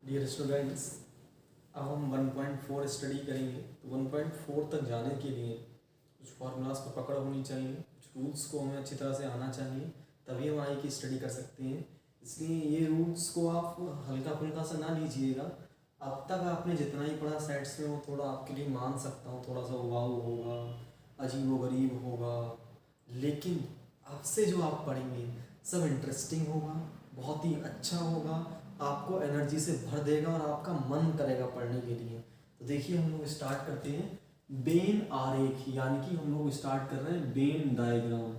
Dear students, अब हम 1.4 study करेंगे। तो 1.4 तक जाने के लिए कुछ फार्मूलाज को पकड़ होनी चाहिए, कुछ रूल्स को हमें अच्छी तरह से आना चाहिए, तभी हम आगे की स्टडी कर सकते हैं। इसलिए ये रूल्स को आप हल्का फुल्का सा ना लीजिएगा। अब तक आपने जितना ही पढ़ा सेट्स में वो थोड़ा आपके लिए मान सकता हूँ, थोड़ा सा उबाऊ होगा, अजीब व गरीब होगा, लेकिन आपसे जो आप पढ़ेंगे सब इंटरेस्टिंग होगा, बहुत ही अच्छा होगा, आपको एनर्जी से भर देगा और आपका मन करेगा पढ़ने के लिए। तो देखिए हम लोग स्टार्ट करते हैं बेन आरेख, यानी कि हम लोग स्टार्ट कर रहे हैं बेन डायग्राम।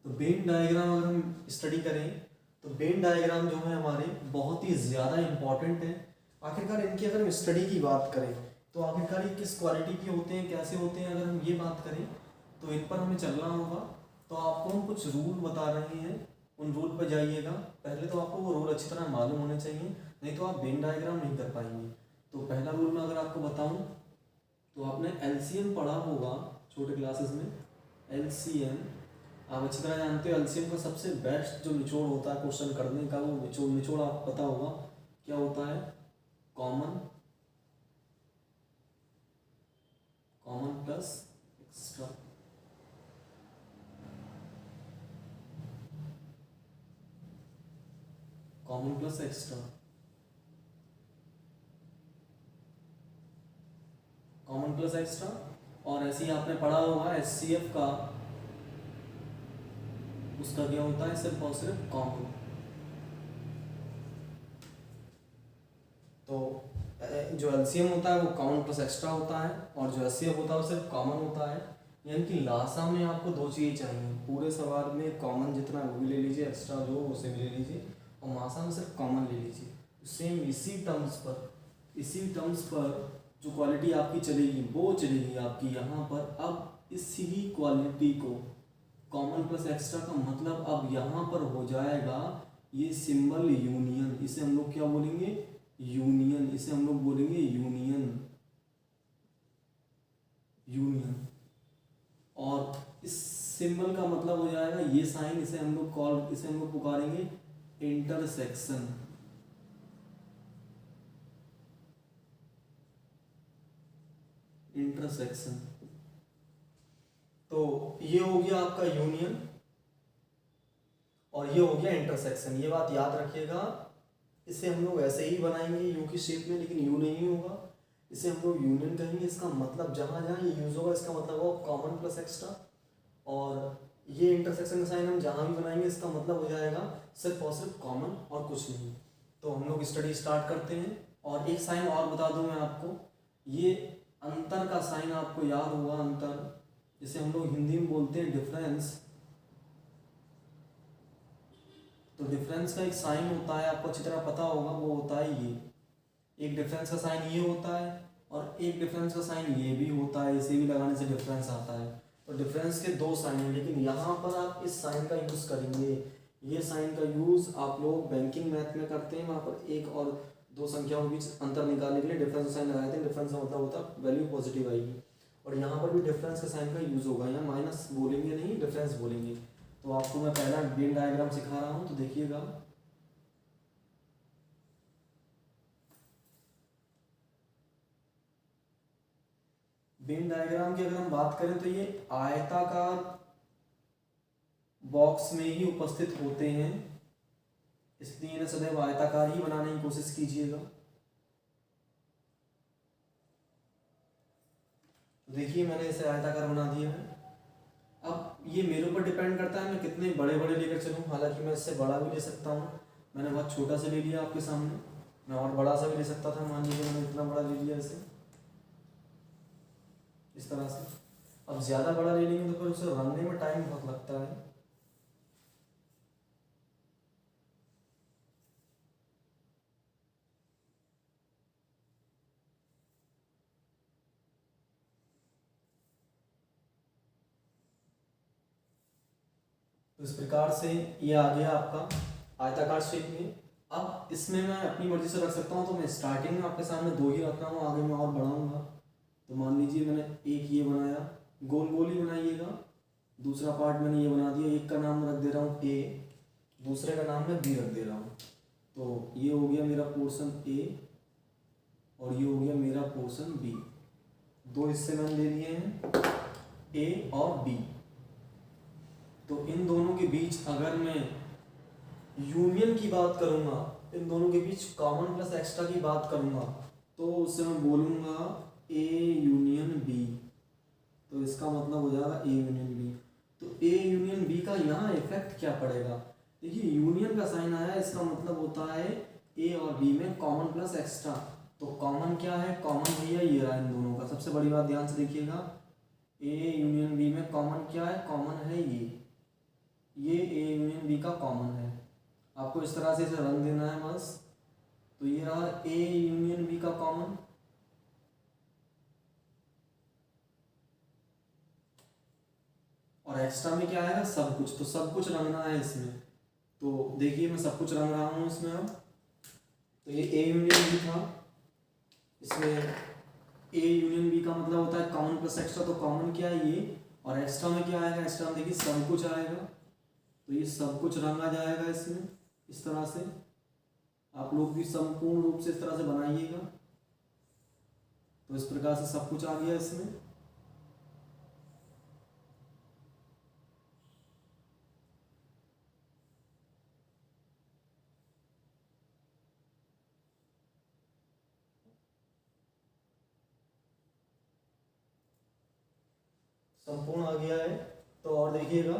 तो बेन डायग्राम अगर हम स्टडी करें तो बेन डायग्राम जो है हमारे बहुत ही ज़्यादा इम्पॉर्टेंट है। आखिरकार इनकी अगर हम स्टडी की बात करें तो आखिरकार ये किस क्वालिटी के होते हैं, कैसे होते हैं, अगर हम ये बात करें तो इन पर हमें चलना होगा। तो आपको हम कुछ रूल बता रहे हैं, उन रूल पर जाइएगा। पहले तो आपको वो रूल अच्छी तरह मालूम होने चाहिए, नहीं तो आप बेन डायग्राम नहीं कर पाएंगे। तो पहला रूल मैं अगर आपको बताऊं तो आपने एलसीएम पढ़ा होगा छोटे क्लासेस में। एलसीएम आप अच्छी तरह जानते हो। एलसीएम का सबसे बेस्ट जो निचोड़ होता है क्वेश्चन करने का, वो निचोड़ आपको पता होगा क्या होता है। Common common plus extra. Common plus extra, common plus extra. और ऐसे ही आपने पढ़ा होगा एचसीएफ का, उसका क्या होता है, सिर्फ और सिर्फ कॉमन। तो जो एलसीएम होता है वो कॉमन प्लस एक्स्ट्रा होता है, और जो एचसीएफ होता है वो सिर्फ कॉमन होता है। यानी कि लासा में आपको दो चीज़ें चाहिए, पूरे सवाल में कॉमन जितना वो भी ले लीजिए, एक्स्ट्रा जो उसे भी ले लीजिए, और मासा में सिर्फ कॉमन ले लीजिए। सेम इसी टर्म्स पर जो क्वालिटी आपकी चलेगी वो चलेगी आपकी यहाँ पर। अब इसी क्वालिटी को कॉमन प्लस एक्स्ट्रा का मतलब अब यहाँ पर हो जाएगा ये सिंबल यूनियन। इसे हम लोग क्या बोलेंगे, यूनियन। इसे हम लोग बोलेंगे यूनियन। और इस सिंबल का मतलब हो जाएगा ये साइन, इसे हम लोग पुकारेंगे इंटरसेक्शन। इंटरसेक्शन। तो ये हो गया आपका यूनियन और ये हो गया इंटरसेक्शन। ये बात याद रखिएगा। इसे हम लोग ऐसे ही बनाएंगे यू की शेप में, लेकिन यू नहीं होगा, इसे हम लोग यूनियन कहेंगे। इसका मतलब जहाँ जहाँ ये यूज होगा इसका मतलब होगा कॉमन प्लस एक्स्ट्रा। और ये इंटरसेक्शन का साइन हम जहाँ भी बनाएंगे इसका मतलब हो जाएगा सिर्फ और सिर्फ कॉमन और कुछ नहीं। तो हम लोग स्टडी स्टार्ट करते हैं। और एक साइन और बता दूं मैं आपको, ये अंतर का साइन आपको याद होगा, अंतर जिसे हम लोग हिंदी में बोलते हैं डिफरेंस। तो डिफरेंस का एक साइन होता है, आपको अच्छी तरह पता होगा, वो होता है ये। एक डिफरेंस का साइन ये होता है और एक डिफरेंस का साइन ये भी होता है। इसे भी लगाने से डिफरेंस आता है। तो डिफरेंस के दो साइन हैं, लेकिन यहाँ पर आप इस साइन का यूज़ करेंगे। ये साइन का यूज़ आप लोग बैंकिंग मैथ में करते हैं। वहाँ पर एक और दो संख्याओं के बीच अंतर निकालने के लिए डिफरेंस का साइन लगाए थे। डिफरेंस का मतलब होता है वैल्यू पॉजिटिव आएगी। और यहाँ पर भी डिफरेंस का साइन का यूज़ होगा। यहाँ माइनस बोलेंगे नहीं, डिफरेंस बोलेंगे। तो आपको मैं पहला वेन डायग्राम सिखा रहा हूँ, तो देखिएगा। वेन डायग्राम की अगर हम बात करें तो ये आयताकार बॉक्स में ही उपस्थित होते हैं, इसलिए इन्हें सदैव आयताकार ही बनाने की कोशिश कीजिएगा। तो देखिए मैंने इसे आयताकार बना दिया है। अब ये मेरे ऊपर डिपेंड करता है मैं कितने बड़े बड़े लेकर चलूँ। हालांकि मैं इससे बड़ा भी ले सकता हूँ, मैंने बहुत छोटा सा ले लिया आपके सामने। मैं और बड़ा सा भी ले सकता था, मान लीजिए मैंने इतना बड़ा ले लिया इसे, इस तरह से। अब ज़्यादा बड़ा ले लेंगे तो फिर उसे रनने में टाइम बहुत लगता है। तो इस प्रकार से ये आ गया आपका आयताकार शेप में। अब इसमें मैं अपनी मर्जी से रख सकता हूँ, तो मैं स्टार्टिंग में आपके सामने दो ही रख रहा हूँ, आगे मैं और बढ़ाऊँगा। तो मान लीजिए मैंने एक ये बनाया, गोल गोल ही बनाइएगा, दूसरा पार्ट मैंने ये बना दिया, एक का नाम रख दे रहा हूँ ए, दूसरे का नाम मैं बी रख दे रहा हूँ। तो ये हो गया मेरा पोर्शन ए और ये हो गया मेरा पोर्शन बी। दो हिस्से मैंने ले लिए हैं, ए और बी। तो इन दोनों के बीच अगर मैं यूनियन की बात करूँगा, इन दोनों के बीच कॉमन प्लस एक्स्ट्रा की बात करूँगा, तो उससे मैं बोलूँगा ए यूनियन बी। तो इसका मतलब हो जाएगा ए यूनियन बी। तो ए यूनियन बी का यहाँ इफेक्ट क्या पड़ेगा? देखिए यूनियन का साइन आया, इसका मतलब होता है ए और बी में कॉमन प्लस एक्स्ट्रा। तो कॉमन क्या है? कॉमन भैया ये रहा इन दोनों का। सबसे बड़ी बात ध्यान से देखिएगा, ए यूनियन बी में कॉमन क्या है? कॉमन है ये ए यूनियन बी का कॉमन है। आपको इस तरह से इसे रंग देना है बस। तो ये रहा ए यूनियन बी का कॉमन, और एक्स्ट्रा में क्या आएगा? सब कुछ। तो सब कुछ रंगना है इसमें। तो देखिए मैं सब कुछ रंग रहा हूँ इसमें अब। तो ये ए यूनियन बी था, इसमें ए यूनियन बी का मतलब होता है कॉमन प्लस एक्स्ट्रा। तो कॉमन क्या है? ये। और एक्स्ट्रा में क्या आएगा? एक्स्ट्रा में देखिए सब कुछ आएगा। तो ये सब कुछ रंगा जाएगा इसमें इस तरह से। आप लोग भी संपूर्ण रूप से इस तरह से बनाइएगा। तो इस प्रकार से सब कुछ आ गया इसमें। संपूर्ण आ गया है। तो और देखिएगा,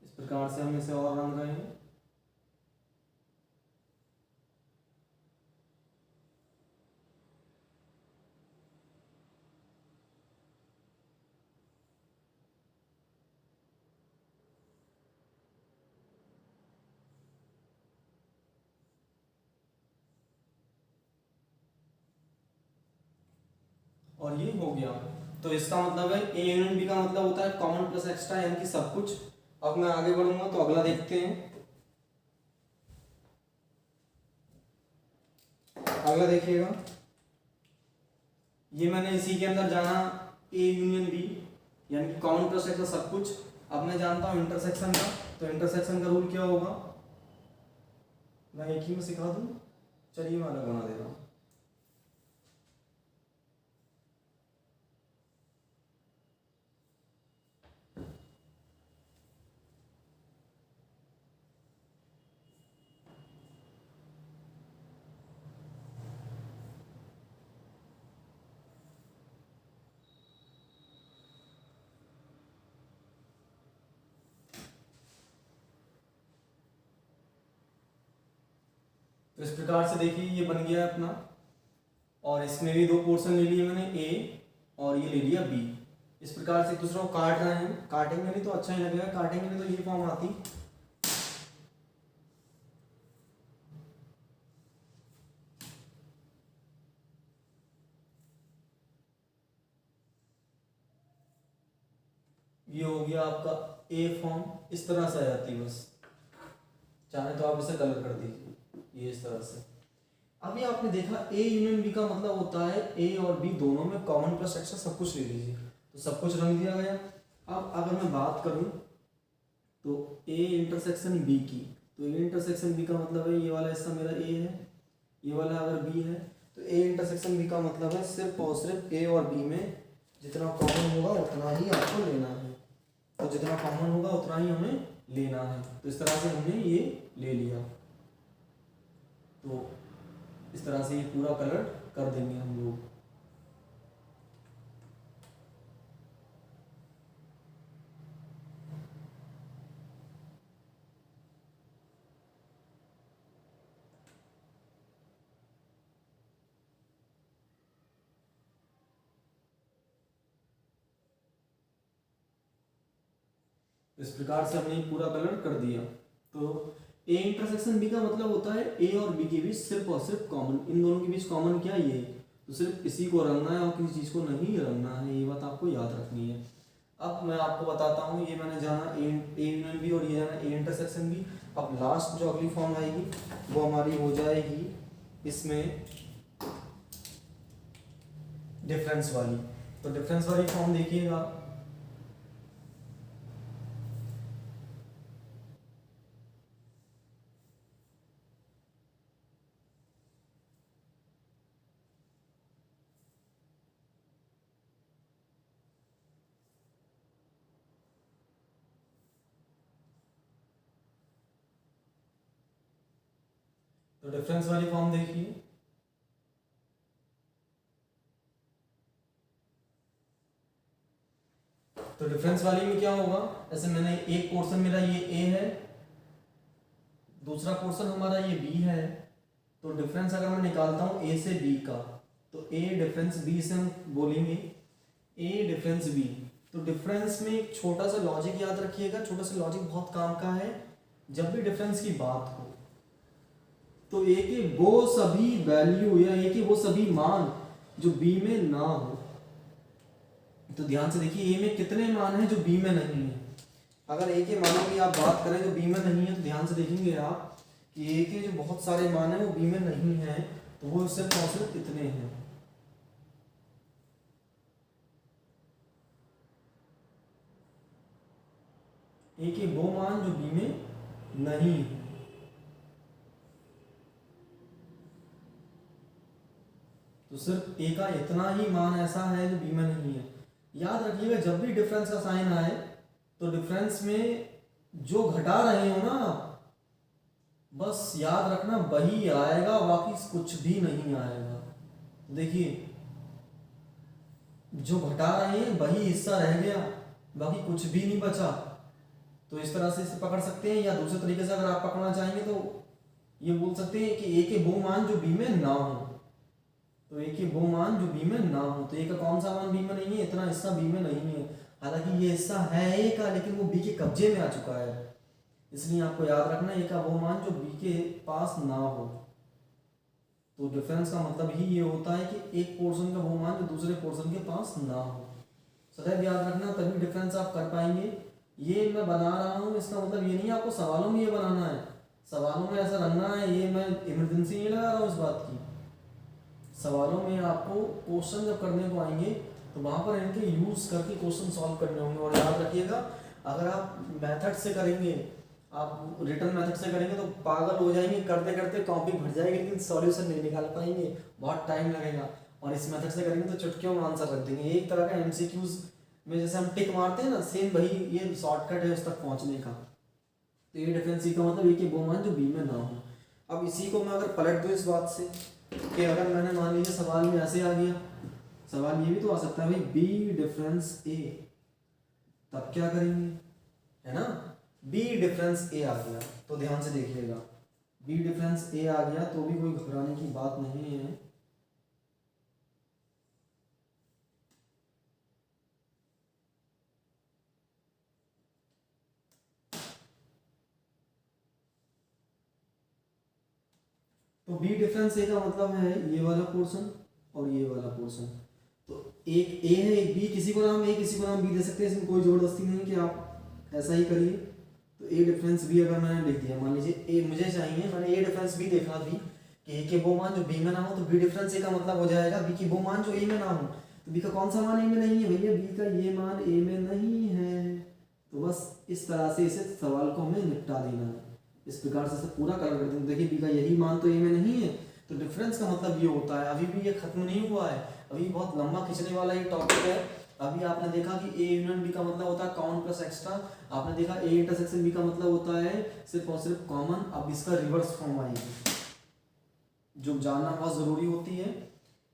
इस प्रकार से हम इसे और रंग रहे हैं। और ये हो गया। तो इसका मतलब है ए यूनियन बी का मतलब होता है कॉमन प्लस एक्स्ट्रा, यानी कि सब कुछ। अब मैं आगे बढ़ूंगा तो अगला देखते हैं। अगला देखिएगा, ये मैंने इसी के अंदर जाना ए यूनियन बी, यानी कि कॉमन प्लस एक्स्ट्रा सब कुछ। अब मैं जानता हूँ इंटरसेक्शन का। तो इंटरसेक्शन का रूल क्या होगा? मैं एक ही में सिखा दूँ, चलिए मैं अलग बना दे रहा हूँ। तो इस प्रकार से देखिए ये बन गया अपना, और इसमें भी दो पोर्शन ले लिए मैंने, ए और ये ले लिया बी। इस प्रकार से एक दूसरे को काट रहे हैं। काटेंगे नहीं तो अच्छा ही लगेगा, काटेंगे नहीं तो ये फॉर्म आती। ये हो गया आपका ए फॉर्म, इस तरह से आ जाती है बस। चाहे तो आप इसे कलर कर दीजिए ये इस तरह से। अभी आपने देखा ए यूनियन बी का मतलब होता है ए और बी दोनों में कॉमन प्लस एक्स्ट्रा सब कुछ ले लीजिए। तो सब कुछ रंग दिया गया। अब अगर मैं बात करूं तो ए इंटरसेक्शन बी की, तो ए इंटरसेक्शन बी का मतलब है ये वाला हिस्सा मेरा ए है, ये वाला अगर बी है तो ए इंटरसेक्शन बी का मतलब है सिर्फ और सिर्फ ए और बी में जितना कॉमन होगा उतना ही आपको लेना है। तो जितना कॉमन होगा उतना ही हमें लेना है। तो इस तरह से हमने ये ले लिया। तो इस तरह से ये पूरा कलर कर देंगे हम लोग। इस प्रकार से हमने पूरा कलर कर दिया। तो ए इंटरसेक्शन बी का मतलब होता है ए और बी के बीच सिर्फ और सिर्फ कॉमन। इन दोनों के बीच कॉमन क्या है? ये। तो सिर्फ इसी को रंगना है और किसी चीज़ को नहीं रंगना है, ये बात आपको याद रखनी है। अब मैं आपको बताता हूँ, ये मैंने जाना ए यूनियन बी और ये जाना ए इंटरसेक्शन बी। अब लास्ट जो अगली फॉर्म आएगी वो हमारी हो जाएगी इसमें डिफरेंस वाली। तो डिफरेंस वाली फॉर्म देखिएगा, तो डिफरेंस वाली फॉर्म देखिए, तो डिफरेंस वाली में क्या होगा, ऐसे मैंने एक पोर्शन मेरा ये ए है, दूसरा पोर्शन हमारा ये बी है, तो डिफरेंस अगर मैं निकालता हूँ ए से बी का, तो ए डिफरेंस बी से हम बोलेंगे ए डिफरेंस बी। तो डिफरेंस में एक छोटा सा लॉजिक याद रखिएगा, छोटा सा लॉजिक बहुत काम का है। जब भी डिफरेंस की बात हो तो ए के वो सभी वैल्यू या ए के वो सभी मान जो बी में ना हो, तो ध्यान से देखिए ए में कितने मान हैं जो बी में नहीं है। अगर ए के मानों की आप बात करें जो बी में नहीं है, तो ध्यान से देखेंगे आप कि ए के जो बहुत सारे मान हैं वो बी में नहीं है, तो वो सिर्फ और सिर्फ कितने हैं, ए के वो मान जो बी में नहीं है। तो सिर्फ ए का इतना ही मान ऐसा है जो बी में नहीं है। याद रखिएगा जब भी डिफरेंस का साइन आए तो डिफरेंस में जो घटा रहे हो ना, बस याद रखना वही आएगा, बाकी कुछ भी नहीं आएगा। देखिए जो घटा रहे हैं वही हिस्सा रह गया, बाकी कुछ भी नहीं बचा। तो इस तरह से इसे पकड़ सकते हैं, या दूसरे तरीके से अगर आप पकड़ना चाहेंगे तो ये बोल सकते हैं कि ए के वो मान जो बी में ना हो। तो ए के वो मान जो बी में ना हो, तो ए का कौन सा मान बी में नहीं है, इतना हिस्सा बी में नहीं है। हालांकि ये हिस्सा है ए का, लेकिन वो बी के कब्जे में आ चुका है, इसलिए आपको याद रखना ए का वो मान जो बी के पास ना हो। तो डिफरेंस का मतलब ही ये होता है कि एक पोर्शन का वो मान जो दूसरे पोर्शन के पास ना हो। सदैव याद रखना, तभी डिफरेंस आप कर पाएंगे। ये मैं बना रहा हूँ, इसका मतलब ये नहीं आपको सवालों में ये बनाना है, सवालों में ऐसा रखना है, ये मैं इमरजेंसी नहीं लगा रहा हूँ इस बात की। सवालों में आपको क्वेश्चन जब करने को आएंगे तो वहाँ पर इनके यूज़ करके क्वेश्चन सॉल्व करने होंगे। और याद रखिएगा अगर आप मेथड से करेंगे, आप रिटर्न मेथड से करेंगे तो पागल हो जाएंगे, करते करते कॉपी भर जाएगी, लेकिन सॉल्यूशन नहीं निकाल पाएंगे, बहुत टाइम लगेगा। और इस मेथड से करेंगे तो चुटकियों में आंसर रख देंगे। एक तरह का एमसीक्यूज में जैसे हम टिक मारते हैं ना, सेम वही ये शॉर्टकट है उस तक पहुँचने का। तो ये डिफरेंस सी का मतलब ये कि वो मान जो बी में ना हो। अब इसी को मैं अगर पलट दूँ इस बात से कि अगर मैंने मान लीजिए सवाल में ऐसे आ गया, सवाल ये भी तो आ सकता है भाई बी डिफरेंस ए, तब क्या करेंगे, है ना, बी डिफरेंस ए आ गया। तो ध्यान से देखिएगा बी डिफरेंस ए आ गया तो भी कोई घबराने की बात नहीं है। तो बी डिफरेंस ए का मतलब है ये वाला पोर्शन और ये वाला पोर्शन। तो एक ए है एक बी, किसी को नाम ए किसी को नाम बी दे सकते हैं, इसमें कोई जबरदस्ती नहीं कि आप ऐसा ही करिए। तो ए डिफरेंस बी अगर मैंने लिख दिया, मान लीजिए ए मुझे चाहिए, मैंने ए डिफरेंस बी देखा भी कि ए के वो मान जो बी में ना हो, तो बी डिफरेंस ए का मतलब हो जाएगा बी की वो मान जो ए में ना हो। तो बी का कौन सा मान ए में नहीं है भैया, बी का ये मान ए में नहीं है। तो बस इस तरह से इसे सवाल को हमें निपटा देना है, इस प्रकार से पूरा कलर कर देंगे। देखिए बी का यही मान तो ए में नहीं है, तो डिफरेंस का मतलब ये होता है। अभी भी ये खत्म नहीं हुआ है, अभी बहुत लंबा खींचने वाला ये टॉपिक है। अभी आपने देखा कि ए यूनियन बी का मतलब होता है कॉमन प्लस एक्स्ट्रा, आपने देखा ए इंटरसेक्शन बी का मतलब होता है सिर्फ और सिर्फ कॉमन। अब इसका रिवर्स फॉर्म आएगी जो जानना बहुत ज़रूरी होती है,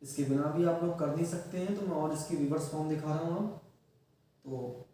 इसके बिना भी आप लोग कर नहीं सकते हैं। तो मैं और इसकी रिवर्स फॉर्म दिखा रहा हूँ अब।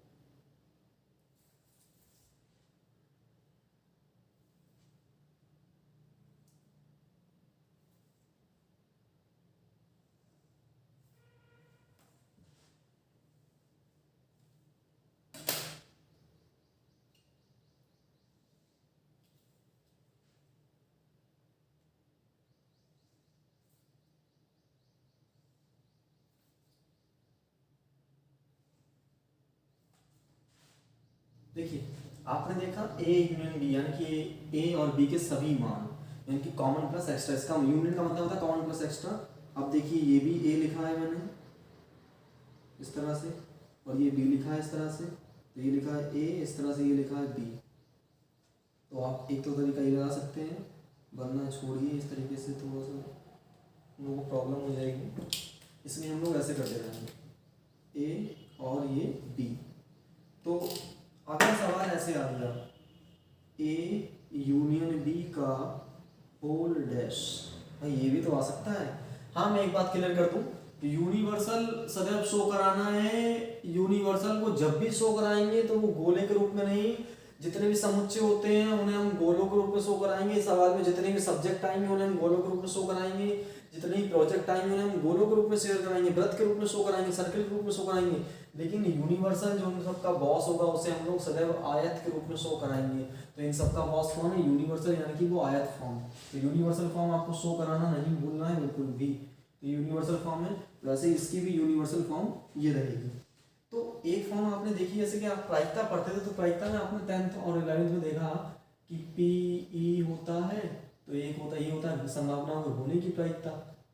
तो देखिए आपने देखा ए यूनियन बी, यानी कि ए और बी के सभी मान, यानी कि कॉमन प्लस एक्स्ट्रा। इसका यूनियन का मतलब होता है कॉमन प्लस एक्स्ट्रा। अब देखिए ये भी ए लिखा है मैंने, इस तरह से, और ये बी लिखा है इस तरह से, तो ये लिखा है ए, इस तरह से ये लिखा है बी। तो आप एक तो तरीका ये लगा सकते हैं, वरना छोड़िए इस तरीके से थोड़ा सा हम लोगों को प्रॉब्लम हो जाएगी, इसलिए हम लोग ऐसे करते रहेंगे ए और ये बी। तो अगला सवाल ऐसे आ गया, ए यूनियन बी का होल डैश, भाई ये भी तो आ सकता है। हाँ मैं एक बात क्लियर कर दूं, यूनिवर्सल सदैव शो कराना है, यूनिवर्सल को जब भी शो कराएंगे तो वो गोले के रूप में नहीं, जितने भी समुच्चय होते हैं उन्हें हम गोलों के रूप में शो कराएंगे। सवाल में जितने भी सब्जेक्ट आएंगे उन्हें हम गोलों के रूप में शो कराएंगे, जितने भी प्रोजेक्ट आएंगे उन्हें हम गोलों के रूप में शेयर कराएंगे, वृत्त के रूप में शो कराएंगे, सर्कल के रूप में शो कराएंगे। लेकिन यूनिवर्सल जो हम सबका बॉस होगा उसे हम लोग सदैव आयत के रूप में शो कराएंगे। तो इन सबका बॉस कौन है? यूनिवर्सल, यानी कि वो आयत फॉर्म। तो यूनिवर्सल फॉर्म आपको शो कराना नहीं भूलना है बिल्कुल भी। तो यूनिवर्सल फॉर्म है, वैसे इसकी भी यूनिवर्सल फॉर्म ये रहेगी। तो एक फॉर्म आपने देखी, जैसे कि आप प्रायिकता पढ़ते थे तो प्रायिकता में आपने 10th और 11th में देखा कि पी ई होता है, तो एक होता ये होता है संभावनाओं के होने की प्रायिकता,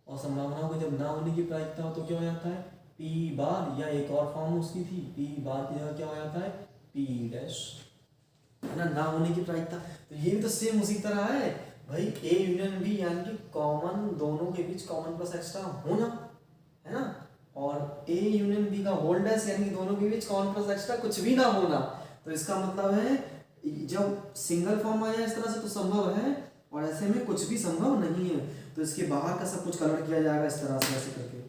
और संभावनाओं के जब ना होने की प्रायिकता हो तो क्या हो जाता है पी बार, या एक और फॉर्म उसकी थी पी बार की जगह क्या हो जाता है पी डैश, है ना होने की प्रायिकता। तो ये भी तो सेम उसी तरह है भाई, ए यूनियन बी यानी कि कॉमन, दोनों के बीच कॉमन प्लस एक्स्ट्रा होना, है ना। और ए यूनियन बी का होल डैश यानी कि दोनों के बीच कॉमन प्लस एक्स्ट्रा कुछ भी ना होना। तो इसका मतलब है जब सिंगल फॉर्म आ जाए इस तरह से तो संभव है, और ऐसे में कुछ भी संभव नहीं है। तो इसके बाहर का सब कुछ कलर किया जाएगा इस तरह से, ऐसे करके।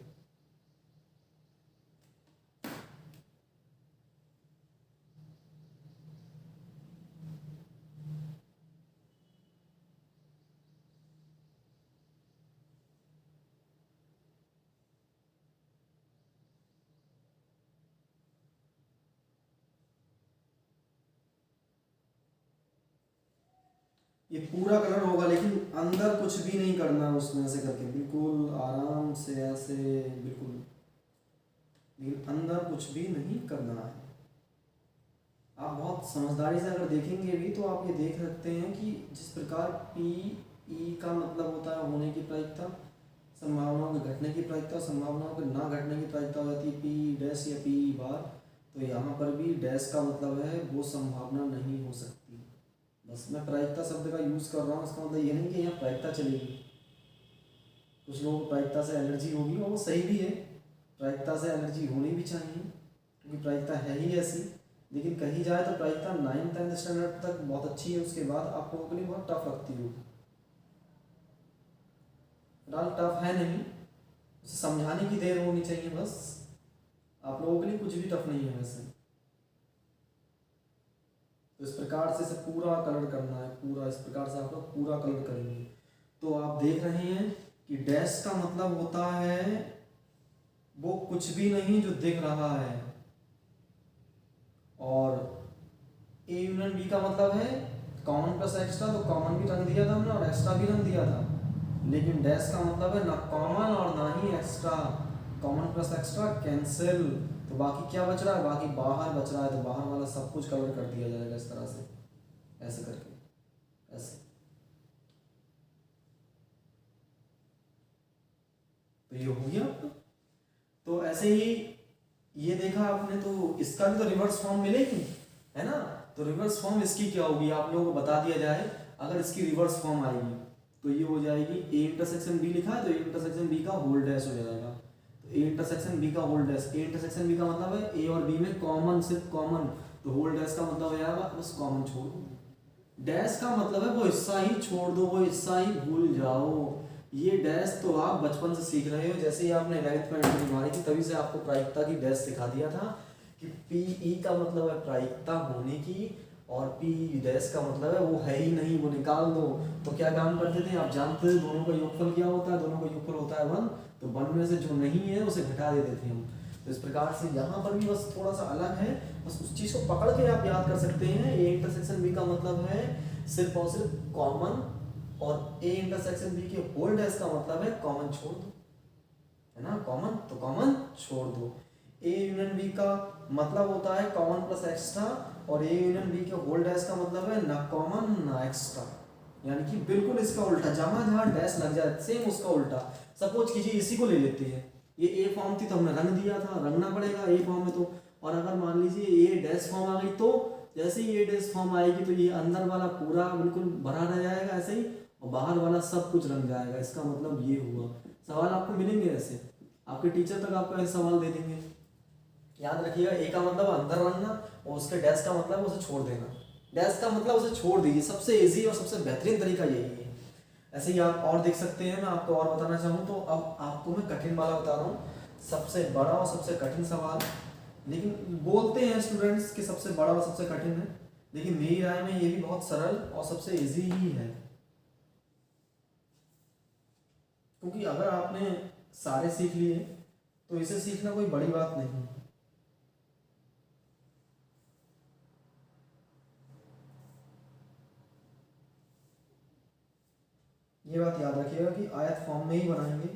ये पूरा कलर होगा लेकिन अंदर कुछ भी नहीं करना है उसमें, ऐसे करके बिल्कुल आराम से ऐसे, बिल्कुल, लेकिन अंदर कुछ भी नहीं करना है। आप बहुत समझदारी से अगर देखेंगे भी तो आप ये देख सकते हैं कि जिस प्रकार पी ई का मतलब होता है होने की प्रायिकता, संभावनाओं के घटने की प्रायिकता, संभावनाओं के ना घटने की प्रायिकता हो जाती है पी डैश या पी बार। तो यहाँ पर भी डैश का मतलब है वो संभावना नहीं हो सकती। बस मैं प्रायिकता शब्द का यूज़ कर रहा हूँ, इसका मतलब ये नहीं कि यहाँ प्रायिकता चलेगी। कुछ लोगों को प्रायिकता से एलर्जी होगी और वो सही भी है, प्रायिकता से एलर्जी होनी भी चाहिए क्योंकि प्रायिकता है ही ऐसी। लेकिन कही जाए तो प्रायिकता 9th-10th स्टैंडर्ड तक बहुत अच्छी है, उसके बाद आप लोगों के लिए बहुत टफ लगती होगी। फिलहाल टफ है नहीं, उसे समझाने की देर होनी चाहिए बस, आप लोगों के लिए कुछ भी टफ नहीं है वैसे। तो इस प्रकार से इसे पूरा कलर करना है, पूरा इस प्रकार से आप लोग पूरा कलर करेंगे। तो आप देख रहे हैं कि डैश का मतलब होता है वो कुछ भी नहीं जो दिख रहा है, और ए यूनियन बी का मतलब है कॉमन प्लस एक्स्ट्रा, तो कॉमन भी रंग दिया था हमने और एक्स्ट्रा भी रंग दिया था। लेकिन डैश का मतलब है ना कॉमन और ना ही extra, common plus extra cancel. तो बाकी क्या बच रहा है? बाकी बाहर बच रहा है, तो बाहर वाला सब कुछ कवर कर दिया जाएगा इस तरह से, ऐसे करके, ऐसे। तो ये हो गया। तो ऐसे ही ये देखा आपने, तो इसका भी तो रिवर्स फॉर्म मिलेगी, है ना। तो रिवर्स फॉर्म इसकी क्या होगी आप लोगों को बता दिया जाए। अगर इसकी रिवर्स फॉर्म आएगी तो ये हो जाएगी ए इंटरसेक्शन बी लिखा है तो ए इंटरसेक्शन बी का होल डैश हो जाएगा। तो ए इंटरसेक्शन बी का whole dash, A intersection B का मतलब है ए और बी में कॉमन, सिर्फ कॉमन, तो होल डैश का मतलब हो जाएगा बस कॉमन छोड़ दो। डैश का मतलब है वो हिस्सा ही छोड़ दो, वो हिस्सा ही भूल जाओ। ये डैश तो आप बचपन से सीख रहे हो, जैसे ही आपने 11th में एंट्री मारी थी तभी से आपको प्रायिकता की डैश सिखा दिया था कि पी ई का मतलब है प्रायिकता होने की, और पी डैश का मतलब है वो है ही नहीं, वो निकाल दो। तो क्या काम करते थे आप जानते थे, दोनों का योगफल क्या होता है? दोनों का योगफल होता है 1, तो 1 में से जो नहीं है उसे घटा देते थे हम। तो इस प्रकार से यहाँ पर भी बस थोड़ा सा अलग है, बस उस चीज़ को पकड़ के आप याद कर सकते हैं। ए इंटरसेक्शन बी का मतलब है सिर्फ और सिर्फ कॉमन, और ए इंटरसेक्शन बी के होल डैश का मतलब है कॉमन छोड़ दो, है ना, कॉमन, तो कॉमन छोड़ दो। ए यूनियन बी का मतलब होता है कॉमन प्लस एक्स्ट्रा, और ए यूनियन बी के होल डैश का मतलब है ना कॉमन ना एक्स्ट्रा, यानी कि बिल्कुल इसका उल्टा, जहां जहां डैश लग जाए सेम उसका उल्टा। सपोज कीजिए इसी को ले लेते हैं, ये ए फॉर्म थी तो हमने रंग दिया था, रंगना पड़ेगा ए फॉर्म में तो। और अगर मान लीजिए ए डैश फॉर्म आ गई तो जैसे ही ए डैश फॉर्म आएगी तो ये अंदर वाला पूरा बिल्कुल भरा रह जाएगा ऐसे ही, और बाहर वाला सब कुछ रंग जाएगा। इसका मतलब ये हुआ। सवाल आपको मिलेंगे ऐसे, आपके टीचर तक आपको ऐसे सवाल दे देंगे। याद रखिएगा, ए का मतलब अंदर रखना और उसके डैश का मतलब उसे छोड़ देना। डैश का मतलब उसे छोड़ दीजिए, सबसे इजी और सबसे बेहतरीन तरीका यही है। ऐसे ही आप और देख सकते हैं। मैं आपको और बताना चाहूँ तो अब आपको मैं कठिन वाला बता रहा हूँ, सबसे बड़ा और सबसे कठिन सवाल। लेकिन बोलते हैं स्टूडेंट्स कि सबसे बड़ा और सबसे कठिन है, लेकिन मेरी राय में ये भी बहुत सरल और सबसे इजी ही है। क्योंकि अगर आपने सारे सीख लिए तो इसे सीखना कोई बड़ी बात नहीं है। ये बात याद रखिएगा कि आयत फॉर्म में ही बनाएंगे।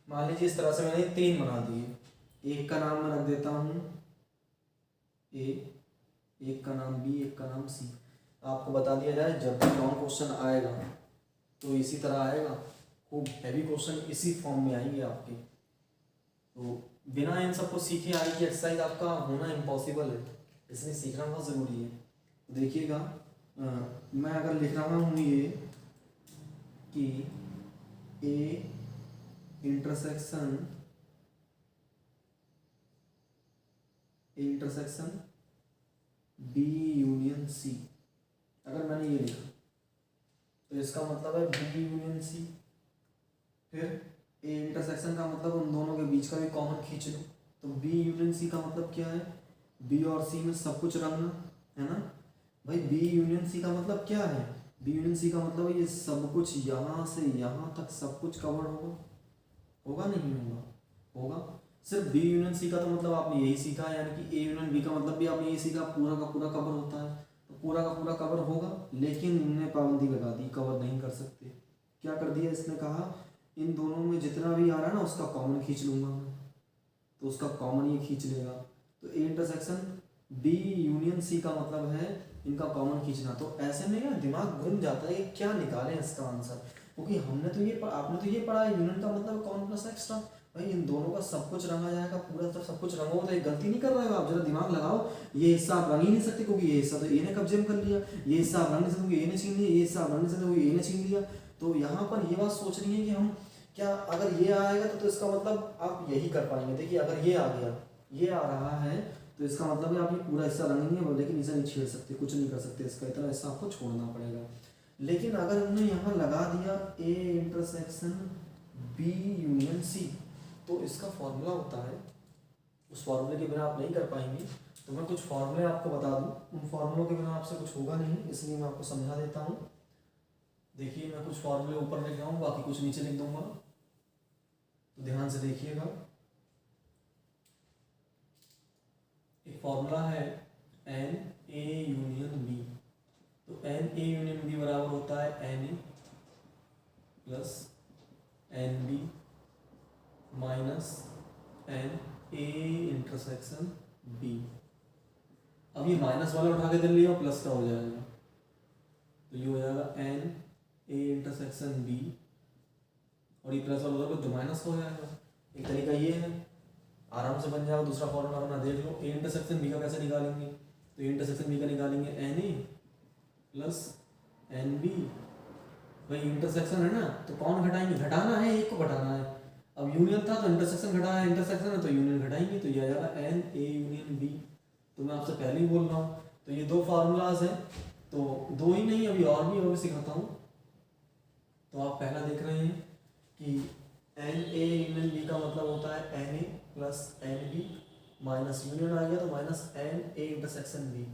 मान लीजिए इस तरह से मैंने 3 बना दिए। एक का नाम मैं रख देता हूँ ए, एक का नाम बी, एक का नाम सी। आपको बता दिया जाए जब भी लॉन्ग क्वेश्चन आएगा तो इसी तरह आएगा, खूब हैवी क्वेश्चन इसी फॉर्म में आएंगे आपके। तो बिना इन सबको सीखे आगे की एक्सरसाइज आपका होना इम्पॉसिबल है, इसलिए सीखना बहुत ज़रूरी है। देखिएगा, मैं अगर लिख रहा हूँ ये कि A intersection B union C, अगर मैंने ये लिखा तो इसका मतलब है बी यूनियन सी। फिर ए इंटरसेक्शन का मतलब उन दोनों के बीच का भी कॉमन खींच लो, तो बी यूनियन सी का मतलब क्या है, बी और सी में सब कुछ रखना है ना भाई। बी यूनियन सी का मतलब क्या है, बी यूनियन सी का मतलब है ये सब कुछ यहाँ से यहाँ तक सब कुछ कवर होगा, होगा नहीं होगा, होगा। सिर्फ बी यूनियन सी का तो मतलब आपने यही सीखा है, यानी कि ए यूनियन बी का मतलब भी आपने यही सीखा, पूरा का पूरा कवर होता है, तो पूरा का पूरा कवर होगा। लेकिन इनने पाबंदी लगा दी, कवर नहीं कर सकते। क्या कर दिया इसने, कहा इन दोनों में जितना भी आ रहा है ना उसका कॉमन खींच लूंगा मैं, तो उसका कॉमन ये खींच लेगा। तो A intersection B union C का मतलब है इनका कॉमन खींचना। तो ऐसे में यार दिमाग घूम जाता है कि क्या निकालें इसका आंसर, क्योंकि हमने तो ये आपने तो ये पढ़ा है यूनियन का मतलब कॉमन प्लस एक्स्ट्रा। भाई इन दोनों का सब कुछ रंगा जाएगा, पूरा सब कुछ रंगो तो एक गलती नहीं कर रहे हो आप, जरा दिमाग लगाओ। ये हिस्सा आप रंग ही नहीं सकते क्योंकि ये हिस्सा तो ए ने कब्जे में कर लिया, ये हिस्सा आप रंग नहीं सकते क्योंकि ए ने छीन लिया, ये हिस्सा आप रंग नहीं सकते क्योंकि ए ने छीन लिया। तो यहाँ पर ये बात सोचनी है कि हम क्या, अगर ये आएगा तो इसका मतलब आप यही कर पाएंगे। देखिए अगर ये आ गया, ये आ रहा है, तो इसका मतलब है आप ये पूरा हिस्सा रंगेंगे, लेकिन इसे नहीं छेड़ सकते, कुछ नहीं कर सकते, इसका इतना हिस्सा आपको छोड़ना पड़ेगा। लेकिन अगर हमने यहाँ लगा दिया A intersection B union C, तो इसका फॉर्मूला होता है, उस फॉर्मूले के बिना आप नहीं कर पाएंगे। तो मैं कुछ फॉर्मूले आपको बता दूं, उन फॉर्मूलों के बिना आपसे कुछ होगा नहीं, इसलिए मैं आपको समझा देता हूँ। देखिए मैं कुछ फॉर्मूले ऊपर लिख रहा हूँ, बाकी कुछ नीचे लिख दूंगा, तो ध्यान से देखिएगा। एक फॉर्मूला है एन ए यूनियन बी, तो एन ए यूनियन बी बराबर होता है n A plus n B minus n A intersection B. अब ये माइनस वाला उठा के दे लिया, प्लस का हो जाएगा, तो ये हो जाएगा एन ए इंटरसेक्शन बी, और ये प्लस वाला उधर को जो माइनस का हो जाएगा। एक तरीका ये है, आराम से बन जाएगा। दूसरा फॉर्मूला अपना देख लो, ए इंटरसेक्शन बी का कैसे निकालेंगे, तो ए इंटरसेक्शन बी का निकालेंगे n A plus n B. भाई इंटरसेक्शन है ना, तो कौन घटाएंगे, घटाना है, एक को घटाना है। अब यूनियन था तो इंटरसेक्शन घटाया, इंटरसेक्शन है तो यूनियन घटाएंगे, तो ये आ जाएगा एन ए यूनियन बी। तो मैं आपसे पहले ही बोल रहा हूँ, तो ये दो फार्मूलाज हैं, तो दो ही नहीं अभी और भी सिखाता हूँ। तो आप पहला देख रहे हैं कि एन ए यूनियन बी का मतलब होता है n A plus n B minus union आ गया तो minus n A intersection B.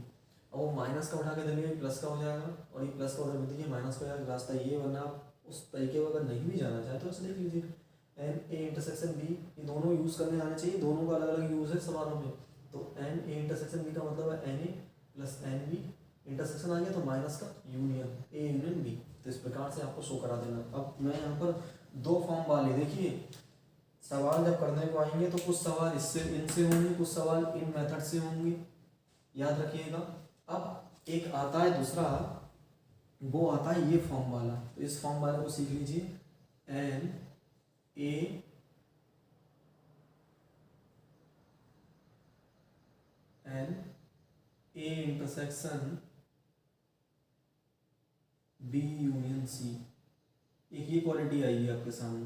और वो माइनस का उठा के दे प्लस का हो जाएगा, और ये प्लस का उठा के दीजिए माइनस का हो जाएगा। रास्ता ये, वरना आप उस तरीके को अगर नहीं भी जाना चाहे तो ऐसे देख लीजिए एन ए इंटरसेक्शन बी, ये दोनों यूज़ करने आने चाहिए, दोनों का अलग अलग यूज़ है सवालों में। तो एन ए इंटरसेक्शन बी का मतलब है n A plus n B, intersection आ गया तो माइनस का यूनियन ए यूनियन बी। तो इस प्रकार से आपको शो करा देना। अब मैं यहाँ पर दो फॉर्म वाले, देखिए सवाल जब करने को आएंगे तो कुछ सवाल इससे इनसे होंगे, कुछ सवाल इन मेथड से होंगे, याद रखिएगा। अब एक आता है दूसरा, वो आता है ये फॉर्म वाला। तो इस फॉर्म वाले को सीख लीजिए, an A an A intersection B union C. एक ये क्वालिटी आएगी आपके सामने,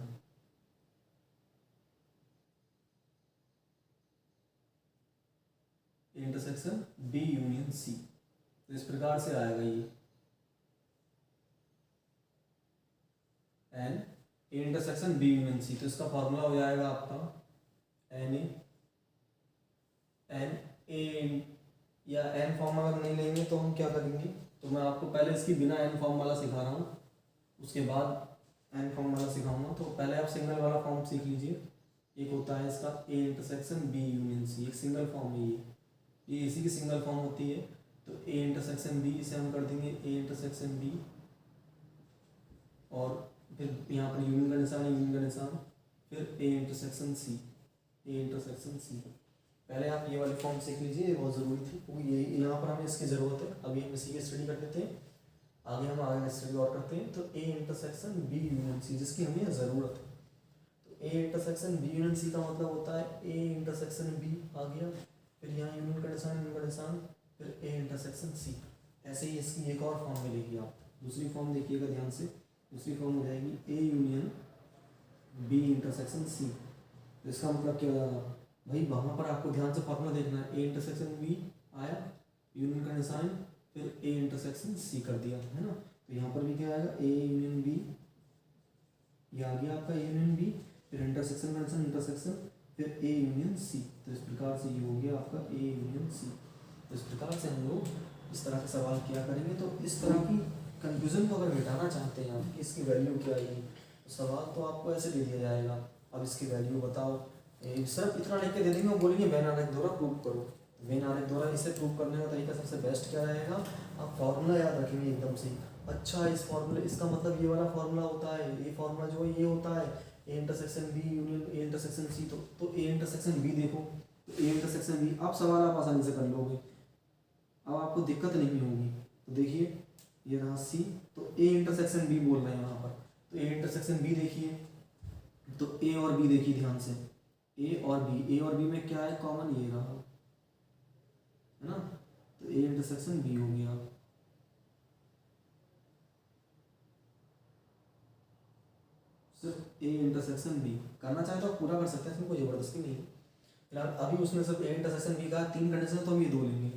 इंटरसेक्शन बी यूनियन सी। तो इस प्रकार से आएगा ये an A intersection B union C. तो इसका फॉर्मूला हो जाएगा आपका एन ए या एन फॉर्म अगर नहीं लेंगे तो हम क्या करेंगे, तो मैं आपको पहले इसकी बिना एन फॉर्म वाला सिखा रहा हूँ, उसके बाद एन फॉर्म वाला सिखाऊंगा। तो पहले आप सिंगल वाला फॉर्म सीख लीजिए। एक होता है इसका A intersection B union C, एक सिंगल फॉर्म है ये इसी की सिंगल फॉर्म होती है। तो ए इंटरसेक्शन बी, इसे हम कर देंगे ए इंटरसेक्शन बी, और फिर यहाँ पर यूनियन का निशान है, यूनियन का निशान, फिर ए इंटरसेक्शन सी, ए इंटरसेक्शन सी। पहले आप ये वाली फॉर्म सीख लीजिए, ये बहुत ज़रूरी थी क्योंकि ये यहाँ पर हमें इसकी ज़रूरत है। अभी हम इसी की स्टडी कर लेते हैं, आगे हम आगे स्टडी और करते हैं। तो A intersection B union C जिसकी हमें ज़रूरत है। तो A intersection B union C का मतलब होता है ए इंटरसेक्शन बी आ गया, फिर यहाँ यूनियन का निशान, यूनियन का निशान, फिर ए इंटरसेक्शन सी। ऐसे ही इसकी एक और फॉर्म मिलेगी। आप दूसरी फॉर्म देखिएगा ध्यान से, दूसरी फॉर्म हो जाएगी A union B intersection C. तो इसका मतलब क्या होगा भाई, वहाँ पर आपको ध्यान से फॉर्मूला देखना है। ए इंटरसेक्शन बी आया, यूनियन का निशान, फिर ए इंटरसेक्शन सी कर दिया, है ना। तो यहाँ पर भी क्या आएगा, ए यूनियन बी, ये आ गया आपका ए यूनियन बी, फिर इंटरसेक्शन का निशान इंटरसेक्शन, फिर ए यूनियन सी। तो इस प्रकार से ये हो गया आपका ए यूनियन सी। तो इस प्रकार से हम लोग इस तरह के सवाल किया करेंगे। तो इस तरह की कंफ्यूजन को अगर मिटाना चाहते हैं आप कि इसकी वैल्यू क्या है, तो सवाल तो आपको ऐसे दे दिया जाएगा, अब इसकी वैल्यू बताओ। सिर्फ इतना लिख के दे देंगे, बोलेंगे वेन आरेख द्वारा प्रूव करो। वेन आरेख द्वारा इसे प्रूव करने का तरीका सबसे बेस्ट क्या रहेगा, आप फॉर्मूला याद रखेंगे एकदम से। अच्छा, इस फॉर्मूले, इसका मतलब ये वाला फॉर्मूला होता है, ये फॉर्मूला जो है ये होता है A intersection B union A intersection C. तो ए इंटरसेक्शन बी देखो, तो ए इंटरसेक्शन बी, आप सवाल आप आसानी से कर लोगे, अब आपको दिक्कत नहीं होगी। तो देखिए ये रहा सी, तो ए इंटरसेक्शन बी बोल रहे हैं यहाँ पर। तो ए इंटरसेक्शन बी देखिए, तो ए और बी देखिए ध्यान से, ए और बी में क्या है कॉमन, ये रहा, है ना। तो ए इंटरसेक्शन बी हो गया, सिर्फ ए इंटरसेक्शन बी। करना चाहे तो आप पूरा कर सकते हैं, इसमें कोई जबरदस्ती नहीं है। फिलहाल अभी उसने सिर्फ ए इंटरसेक्शन बी का 3 कंडीशन, तो हम ये 2 लेंगे।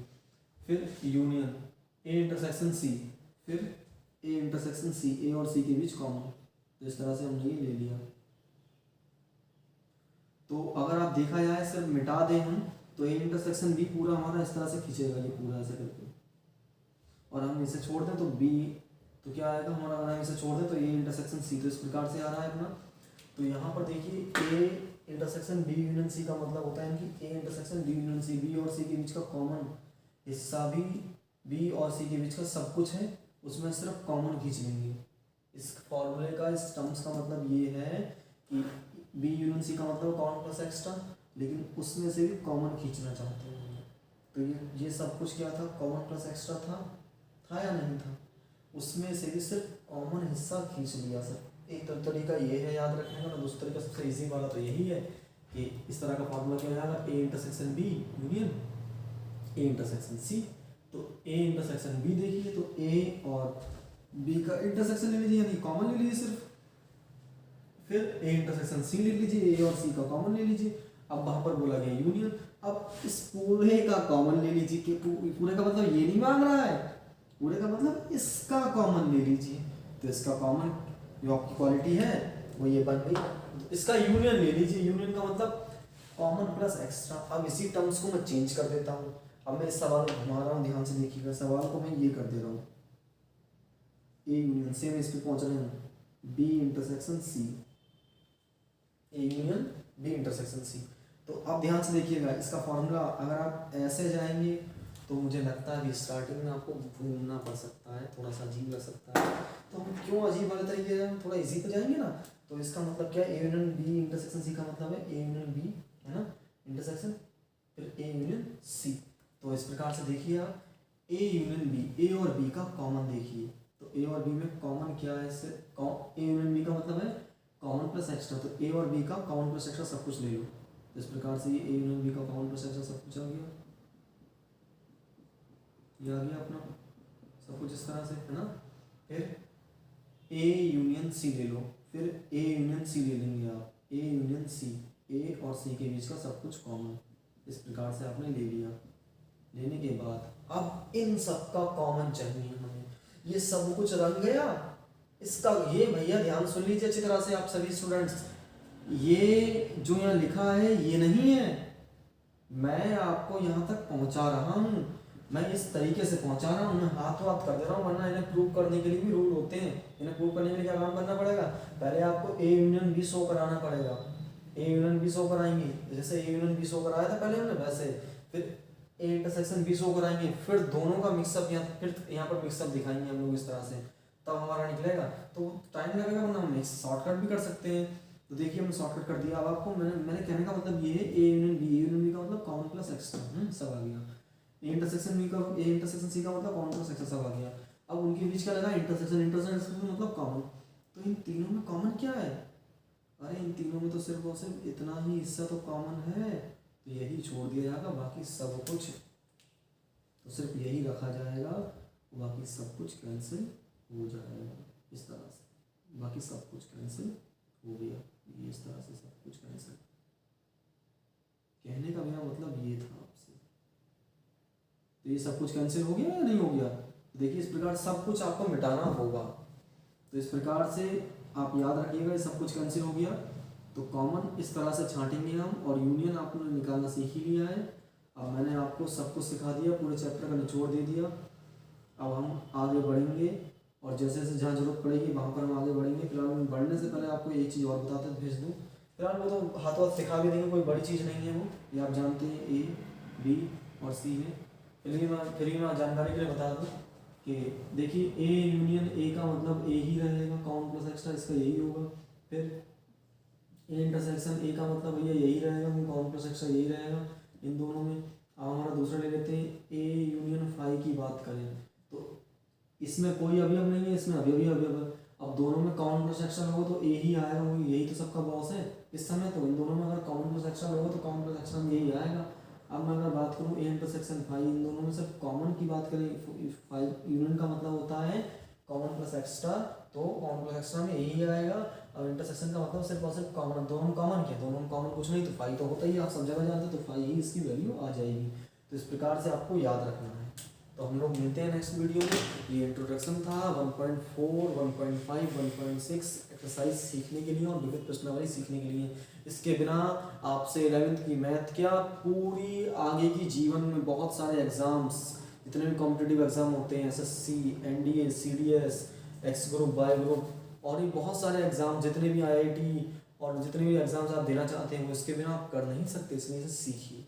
फिर यूनियन ए इंटरसेक्शन सी, फिर ए इंटरसेक्शन सी, ए और सी के बीच कॉमन। तो इस तरह से हमने ये ले लिया। तो अगर आप देखा जाए सिर्फ मिटा दें हम, तो ए इंटरसेक्शन बी पूरा हमारा इस तरह से खींचेगा, ये पूरा ऐसे करके, और हम इसे छोड़ दें तो बी, तो क्या आएगा हमारा, अगर हम इसे छोड़ दें तो ए इंटरसेक्शन सी। तो इस प्रकार से आ रहा है अपना। तो यहाँ पर देखिए A intersection B union C का मतलब होता है कि A intersection B union C, B और सी के बीच का कॉमन हिस्सा भी, बी और सी के बीच का सब कुछ है, उसमें सिर्फ कॉमन खींच लेंगे। इस फॉर्मूले का, इस टर्म्स का मतलब ये है कि बी यूनियन सी का मतलब कॉमन प्लस एक्स्ट्रा, लेकिन उसमें से भी कॉमन खींचना चाहते हैं। तो ये सब कुछ क्या था, कॉमन प्लस एक्स्ट्रा था या नहीं था, उसमें से भी सिर्फ कॉमन हिस्सा खींच लिया सर। एक तो तरीका ये है याद रखने का, दूसरा तरीका सबसे इजी वाला तो यही है कि इस तरह का फॉर्मूला क्या हो जाएगा, A intersection B union A intersection C. तो ए इंटरसेक्शन बी देखिए, तो ए और बी का इंटरसेक्शन ले लीजिए, यानी कॉमन ले लीजिए सिर्फ। फिर ए इंटरसेक्शन सी ले लीजिए, ए और सी का कॉमन ले लीजिए। अब वहां पर बोला गया यूनियन, अब इस पूरे का कॉमन ले लीजिए। कि पूरे का मतलब ये नहीं मांग रहा है, पूरे का मतलब इसका कॉमन ले लीजिए। तो इसका कॉमन जो आपकी क्वालिटी है वो ये बन गई। इसका यूनियन ले लीजिए, यूनियन का मतलब कॉमन प्लस एक्स्ट्रा। अब इसी टर्म्स को मैं चेंज कर देता हूँ। अब मैं इस सवाल को घुमा रहा हूँ, ध्यान से देखिएगा, सवाल को मैं ये कर दे रहा हूँ, ए यूनियन, सेम इस पे पहुंच रहे हैं, B intersection C, A union B intersection C. तो आप ध्यान से देखिएगा इसका फॉर्मूला, अगर आप ऐसे जाएंगे तो मुझे लगता है कि स्टार्टिंग में आपको घूमना पड़ सकता है, थोड़ा सा अजीब लग सकता है। तो हम क्यों अजीब वाले तरीके से, हम थोड़ा इजी पे जाएंगे ना। तो इसका मतलब क्या है, A union B intersection C का मतलब है ए यूनियन बी, है ना, इंटरसेक्शन फिर ए यूनियन सी। तो इस प्रकार से देखिए आप ए यूनियन बी, ए और बी का कॉमन देखिए, तो ए और बी में कॉमन क्या है, इससे ए यूनियन बी का मतलब है कॉमन प्लस एक्स्ट्रा, तो ए और बी का कॉमन प्लस एक्स्ट्रा सब कुछ ले लो। इस प्रकार से ये ए यूनियन बी का कॉमन प्लस एक्स्ट्रा सब कुछ आ गया, ये आ गया अपना सब कुछ इस तरह से, है ना। फिर ए यूनियन सी ले लो, फिर ए यूनियन सी ले लेंगे आप, ए यूनियन सी, ए और सी के बीच का सब कुछ कॉमन, इस प्रकार से आपने ले लिया। लेने के बाद अब इन सब का कॉमन चाहिए हमें, ये सब कुछ रंग गया इसका, ये भैया ध्यान सुन लीजिए अच्छी तरह से आप सभी स्टूडेंट्स, ये जो यहाँ लिखा है ये नहीं है, मैं आपको यहाँ तक पहुँचा रहा हूँ, मैं इस तरीके से पहुँचा रहा हूँ, मैं हाथ वाथ कर दे रहा हूँ, वरना इन्हें प्रूव करने के लिए भी रूल होते हैं। इन्हें प्रूव करने के लिए क्या काम करना पड़ेगा, पहले आपको ए यूनियन बी शो कराना पड़ेगा, ए यूनियन बी शो कराएंगे, जैसे ए यूनियन बी शो कराया था पहले हमने वैसे, फिर ए इंटरसेक्शन बी शो कराएंगे, फिर दोनों का मिक्सअप यहाँ, फिर यहाँ पर मिक्सअप दिखाएंगे हम लोग इस तरह से, तब हमारा निकलेगा। तो टाइम लगेगा, वरना हम शॉर्टकट भी कर सकते हैं। तो देखिए हमने शॉर्टकट कर दिया। अब आपको मैंने कहने का मतलब ये है ए यूनियन बी का मतलब कॉमन प्लस एक्स्ट्रा सब आ गया, ए इंटरसेक्शन बी का, ए इंटरसेक्शन सी का मतलब कॉमन प्लस एक्स्ट्रा सब आ गया। अब उनके बीच क्या लगा, इंटरसेक्शन, इंटरसेक्शन मतलब कॉमन। तो इन तीनों में कॉमन क्या है, अरे इन तीनों में तो सिर्फ और सिर्फ इतना ही हिस्सा तो कॉमन है, तो यही छोड़ दिया जाएगा, बाकी सब कुछ तो सिर्फ यही रखा जाएगा, बाकी सब कुछ कैंसिल हो जाएगा इस तरह से, बाकी सब कुछ कैंसिल हो गया, ये इस तरह से सब कुछ कैंसिल। कहने का मेरा मतलब ये था आपसे, तो ये सब कुछ कैंसिल हो गया या नहीं हो गया। तो देखिए इस प्रकार सब कुछ आपको मिटाना होगा, तो इस प्रकार से आप याद रखिएगा ये सब कुछ कैंसिल हो गया। तो कॉमन इस तरह से छांटेंगे हम, और यूनियन आपने निकालना सीख ही लिया है। अब मैंने आपको सब कुछ सिखा दिया, पूरे चैप्टर का निचोड़ दे दिया। अब हम आगे बढ़ेंगे, और जैसे जैसे जहाँ जरूरत पड़ेगी वहाँ पर हम आगे बढ़ेंगे। फिलहाल बढ़ने से पहले आपको एक चीज़ और बताते भेज दूँ, फिलहाल वो तो हाथों हाथ सिखा भी देंगे, कोई बड़ी चीज़ नहीं है वो, ये आप जानते हैं ए बी और सी है। फिर भी मैं जानकारी के लिए बता दूँ कि देखिए ए यूनियन ए का मतलब ए ही रहेगा, कॉमन प्लस एक्स्ट्रा इसका यही होगा। फिर ए इंटरसेक्शन ए का मतलब भैया यही रहेगा, कॉमन प्लस एक्स्ट्रा यही रहेगा इन दोनों में। अब हमारा दूसरा ले लेते हैं ए यूनियन फाई की बात करें तो इसमें कोई अवयव नहीं है, इसमें अवयव ही अवयव है। अब दोनों में कॉमन प्लस एक्स्ट्रा होगा तो ए ही आएगा, वो यही तो सबका बॉस है इस समय। तो इन दोनों में अगर कॉमन प्लस एक्स्ट्रा होगा तो कॉमन प्लस एक्स्ट्रा में यही आएगा। अब मैं अगर बात करूँ ए इंटरसेक्शन फाई, इन दोनों में सिर्फ कॉमन की बात करें, फाई यूनियन का मतलब होता है कॉमन प्लस एक्स्ट्रा, तो कॉमन प्लस एक्स्ट्रा में यही आएगा। और इंटरसेक्शन का मतलब सिर्फ और सिर्फ कॉमन, दोनों कॉमन क्या, दोनों में कॉमन कुछ नहीं, तो फाई तो होता ही, आप सब जगह जानते, तो फाई ही इसकी वैल्यू आ जाएगी। तो इस प्रकार से आपको याद रखना है। तो हम लोग मिलते हैं नेक्स्ट वीडियो में। ये इंट्रोडक्शन था 1.4, 1.5, 1.6 एक्सरसाइज सीखने के लिए और विविध प्रश्नावली सीखने के लिए। इसके बिना आपसे 11th की मैथ क्या, पूरी आगे की जीवन में बहुत सारे एग्जाम्स, जितने भी कॉम्पिटिटिव एग्जाम होते हैं, SSC, NDA, CDS, X group, Y group, और ये बहुत सारे एग्जाम, जितने भी IIT और जितने भी एग्जाम्स आप देना चाहते हैं वो इसके बिना आप कर नहीं सकते, इसलिए इसे सीखिए।